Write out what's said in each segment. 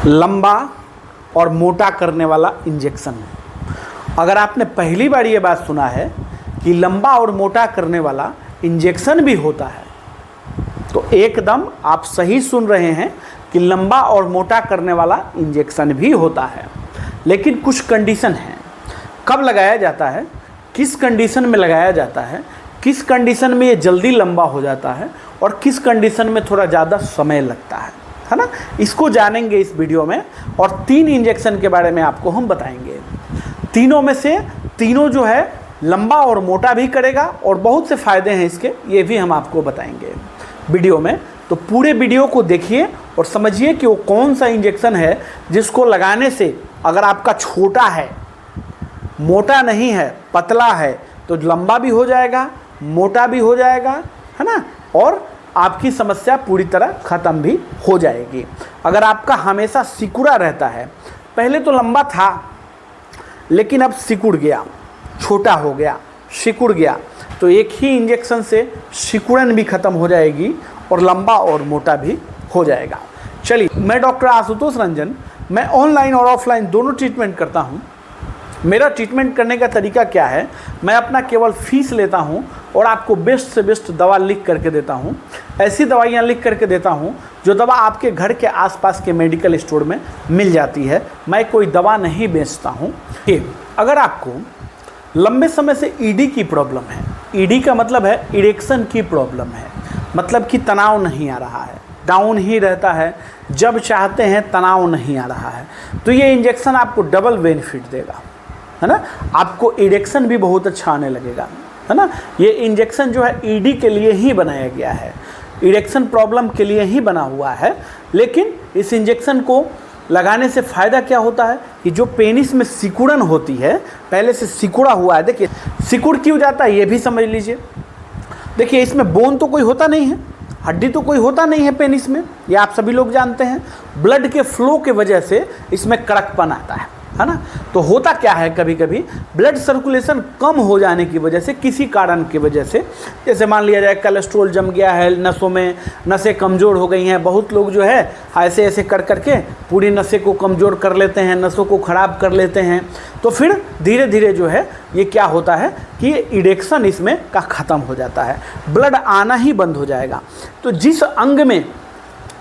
लंबा और मोटा करने वाला इंजेक्शन। अगर आपने पहली बार ये बात सुना है कि लंबा और मोटा करने वाला इंजेक्शन भी होता है, तो एकदम आप सही सुन रहे हैं कि लंबा और मोटा करने वाला इंजेक्शन भी होता है। लेकिन कुछ कंडीशन हैं, कब लगाया जाता है, किस कंडीशन में लगाया जाता है, किस कंडीशन में ये जल्दी लंबा हो जाता है और किस कंडीशन में थोड़ा ज़्यादा समय लगता है ना। इसको जानेंगे इस वीडियो में। और 3 इंजेक्शन के बारे में आपको हम बताएंगे। तीनों में से तीनों जो है लंबा और मोटा भी करेगा और बहुत से फ़ायदे हैं इसके, ये भी हम आपको बताएंगे वीडियो में। तो पूरे वीडियो को देखिए और समझिए कि वो कौन सा इंजेक्शन है जिसको लगाने से अगर आपका छोटा है, मोटा नहीं है, पतला है, तो लंबा भी हो जाएगा, मोटा भी हो जाएगा, है ना, और आपकी समस्या पूरी तरह ख़त्म भी हो जाएगी। अगर आपका हमेशा सिकुड़ा रहता है, पहले तो लंबा था लेकिन अब सिकुड़ गया, छोटा हो गया, सिकुड़ गया, तो एक ही इंजेक्शन से सिकुड़न भी ख़त्म हो जाएगी और लंबा और मोटा भी हो जाएगा। चलिए, मैं डॉक्टर आशुतोष रंजन, मैं ऑनलाइन और ऑफलाइन दोनों ट्रीटमेंट करता हूँ। मेरा ट्रीटमेंट करने का तरीका क्या है, मैं अपना केवल फीस लेता हूँ और आपको बेस्ट से बेस्ट दवा लिख करके देता हूँ। ऐसी दवाइयाँ लिख करके देता हूँ जो दवा आपके घर के आसपास के मेडिकल स्टोर में मिल जाती है। मैं कोई दवा नहीं बेचता हूँ। अगर आपको लंबे समय से ईडी की प्रॉब्लम है, ईडी का मतलब है इरेक्शन की प्रॉब्लम है, मतलब कि तनाव नहीं आ रहा है, डाउन ही रहता है, जब चाहते हैं तनाव नहीं आ रहा है, तो ये इंजेक्शन आपको डबल बेनिफिट देगा, है ना। आपको इरेक्शन भी बहुत अच्छा आने लगेगा, है ना। ये इंजेक्शन जो है ईडी के लिए ही बनाया गया है, इरेक्शन प्रॉब्लम के लिए ही बना हुआ है। लेकिन इस इंजेक्शन को लगाने से फ़ायदा क्या होता है कि जो पेनिस में सिकुड़न होती है, पहले से सिकुड़ा हुआ है, देखिए सिकुड़ क्यों जाता है ये भी समझ लीजिए। देखिए, इसमें बोन तो कोई होता नहीं है, हड्डी तो कोई होता नहीं है पेनिस में, ये आप सभी लोग जानते हैं। ब्लड के फ्लो के वजह से इसमें कड़कपन आता है ना। तो होता क्या है, कभी कभी ब्लड सर्कुलेशन कम हो जाने की वजह से, किसी कारण की वजह से, जैसे मान लिया जाए कोलेस्ट्रॉल जम गया है नसों में, नसें कमज़ोर हो गई हैं, बहुत लोग जो है ऐसे ऐसे कर करके पूरी नसें को कमज़ोर कर लेते हैं, नसों को ख़राब कर लेते हैं। तो फिर धीरे धीरे जो है ये क्या होता है कि इरेक्शन इसमें का ख़त्म हो जाता है, ब्लड आना ही बंद हो जाएगा। तो जिस अंग में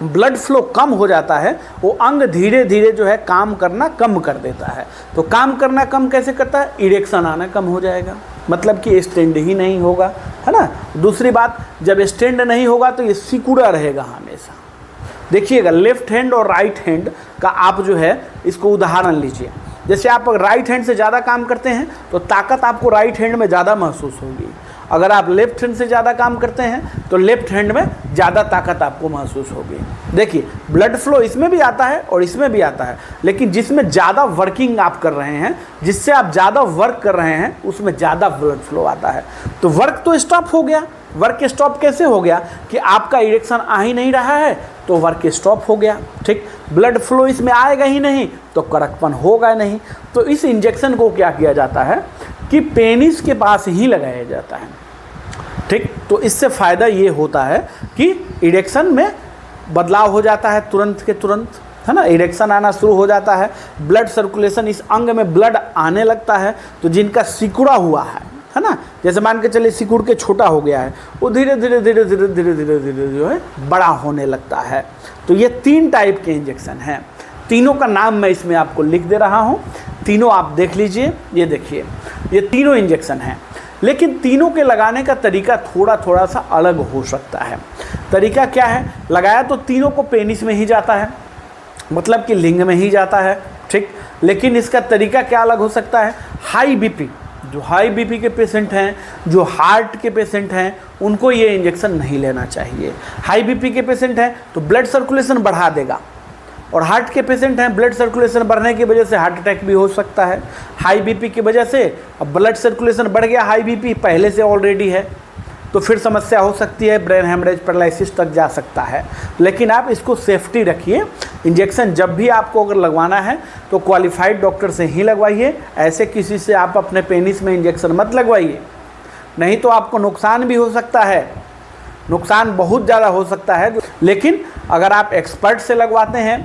ब्लड फ्लो कम हो जाता है वो अंग धीरे धीरे जो है काम करना कम कर देता है। तो काम करना कम कैसे करता है, इरेक्शन आना कम हो जाएगा, मतलब कि स्टैंड ही नहीं होगा, है ना। दूसरी बात, जब स्टैंड नहीं होगा तो ये सिकुड़ा रहेगा हमेशा। देखिएगा, लेफ्ट हैंड और राइट हैंड का आप जो है इसको उदाहरण लीजिए। जैसे आप राइट हैंड से ज़्यादा काम करते हैं तो ताकत आपको राइट हैंड में ज़्यादा महसूस होगी। अगर आप लेफ्ट हैंड से ज़्यादा काम करते हैं तो लेफ्ट हैंड में ज़्यादा ताकत आपको महसूस होगी। देखिए, ब्लड फ्लो इसमें भी आता है और इसमें भी आता है, लेकिन जिसमें ज़्यादा वर्किंग आप कर रहे हैं, जिससे आप ज़्यादा वर्क कर रहे हैं, उसमें ज़्यादा ब्लड फ्लो आता है। तो वर्क तो स्टॉप हो गया। वर्क स्टॉप कैसे हो गया कि आपका इरेक्शन आ ही नहीं रहा है तो वर्क स्टॉप हो गया, ठीक। ब्लड फ्लो इसमें आएगा ही नहीं तो कड़कपन होगा नहीं। तो इस इंजेक्शन को क्या किया जाता है कि पेनिस के पास ही लगाया जाता है, ठीक। तो इससे फ़ायदा ये होता है कि इरेक्शन में बदलाव हो जाता है तुरंत के तुरंत, है ना। इरेक्शन आना शुरू हो जाता है, ब्लड सर्कुलेशन, इस अंग में ब्लड आने लगता है। तो जिनका सिकुड़ा हुआ है ना, जैसे मान के चलिए सिकुड़ के छोटा हो गया है, वो धीरे धीरे धीरे धीरे धीरे धीरे धीरे जो है बड़ा होने लगता है। तो ये 3 टाइप के इंजेक्शन हैं। तीनों का नाम मैं इसमें आपको लिख दे रहा हूँ, तीनों आप देख लीजिए। ये देखिए, ये तीनों इंजेक्शन हैं, लेकिन तीनों के लगाने का तरीका थोड़ा सा अलग हो सकता है। तरीका क्या है, लगाया तो तीनों को पेनिस में ही जाता है, मतलब कि लिंग में ही जाता है, ठीक। लेकिन इसका तरीका क्या अलग हो सकता है। हाई बीपी, जो हाई बीपी के पेशेंट हैं, जो हार्ट के पेशेंट हैं, उनको ये इंजेक्शन नहीं लेना चाहिए। हाई बीपी के पेशेंट हैं तो ब्लड सर्कुलेशन बढ़ा देगा, और हार्ट के पेशेंट हैं, ब्लड सर्कुलेशन बढ़ने की वजह से हार्ट अटैक भी हो सकता है। हाई बीपी की वजह से अब ब्लड सर्कुलेशन बढ़ गया, हाई बीपी पहले से ऑलरेडी है, तो फिर समस्या हो सकती है, ब्रेन हेमरेज, पैरालिसिस तक जा सकता है। लेकिन आप इसको सेफ्टी रखिए। इंजेक्शन जब भी आपको अगर लगवाना है तो क्वालिफाइड डॉक्टर से ही लगवाइए, ऐसे किसी से आप अपने पेनिस में इंजेक्शन मत लगवाइए, नहीं तो आपको नुकसान भी हो सकता है, नुकसान बहुत ज़्यादा हो सकता है। लेकिन अगर आप एक्सपर्ट से लगवाते हैं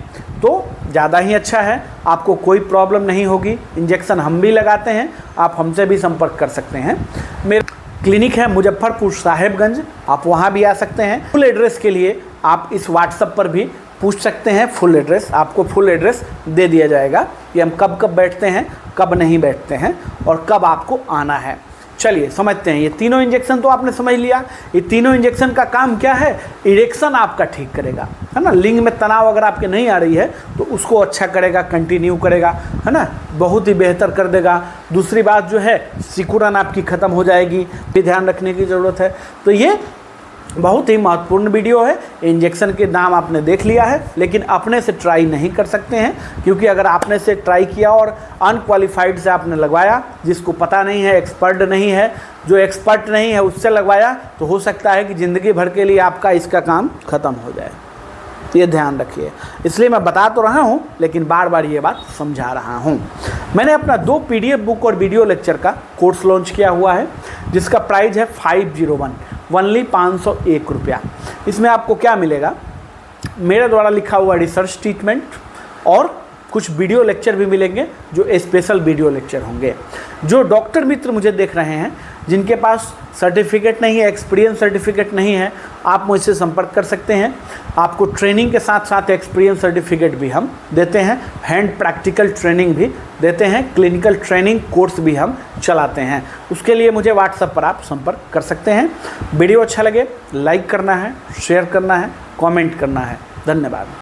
तो ज़्यादा ही अच्छा है, आपको कोई प्रॉब्लम नहीं होगी। इंजेक्शन हम भी लगाते हैं, आप हमसे भी संपर्क कर सकते हैं। मेरा क्लिनिक है मुजफ्फरपुर साहेबगंज, आप वहाँ भी आ सकते हैं। फुल एड्रेस के लिए आप इस व्हाट्सएप पर भी पूछ सकते हैं। फुल एड्रेस, आपको फुल एड्रेस दे दिया जाएगा कि हम कब कब बैठते हैं, कब नहीं बैठते हैं और कब आपको आना है। चलिए समझते हैं। ये तीनों इंजेक्शन तो आपने समझ लिया। ये तीनों इंजेक्शन का काम क्या है? इरेक्शन आपका ठीक करेगा, है ना। लिंग में तनाव अगर आपके नहीं आ रही है तो उसको अच्छा करेगा, कंटिन्यू करेगा, है ना, बहुत ही बेहतर कर देगा। दूसरी बात जो है, सिकुड़न आपकी ख़त्म हो जाएगी, भी ध्यान रखने की ज़रूरत है। तो ये बहुत ही महत्वपूर्ण वीडियो है। इंजेक्शन के नाम आपने देख लिया है, लेकिन अपने से ट्राई नहीं कर सकते हैं, क्योंकि अगर आपने से ट्राई किया और अनक्वालिफाइड से आपने लगवाया, जिसको पता नहीं है, एक्सपर्ट नहीं है, जो एक्सपर्ट नहीं है उससे लगवाया, तो हो सकता है कि ज़िंदगी भर के लिए आपका इसका काम ख़त्म हो जाए। ये ध्यान रखिए। इसलिए मैं बता तो रहा हूँ, लेकिन बार बार ये बात समझा रहा हूँ। मैंने अपना 2 PDF बुक और वीडियो लेक्चर का कोर्स लॉन्च किया हुआ है, जिसका प्राइस है 501 ओनली 501 रुपया। इसमें आपको क्या मिलेगा? मेरे द्वारा लिखा हुआ रिसर्च ट्रीटमेंट और कुछ वीडियो लेक्चर भी मिलेंगे, जो स्पेशल वीडियो लेक्चर होंगे। जो डॉक्टर मित्र मुझे देख रहे हैं, जिनके पास सर्टिफिकेट नहीं है, एक्सपीरियंस सर्टिफिकेट नहीं है, आप मुझसे संपर्क कर सकते हैं। आपको ट्रेनिंग के साथ साथ एक्सपीरियंस सर्टिफिकेट भी हम देते हैं, हैंड प्रैक्टिकल ट्रेनिंग भी देते हैं, क्लिनिकल ट्रेनिंग कोर्स भी हम चलाते हैं। उसके लिए मुझे व्हाट्सएप पर आप संपर्क कर सकते हैं। वीडियो अच्छा लगे लाइक करना है, शेयर करना है, कमेंट करना है। धन्यवाद।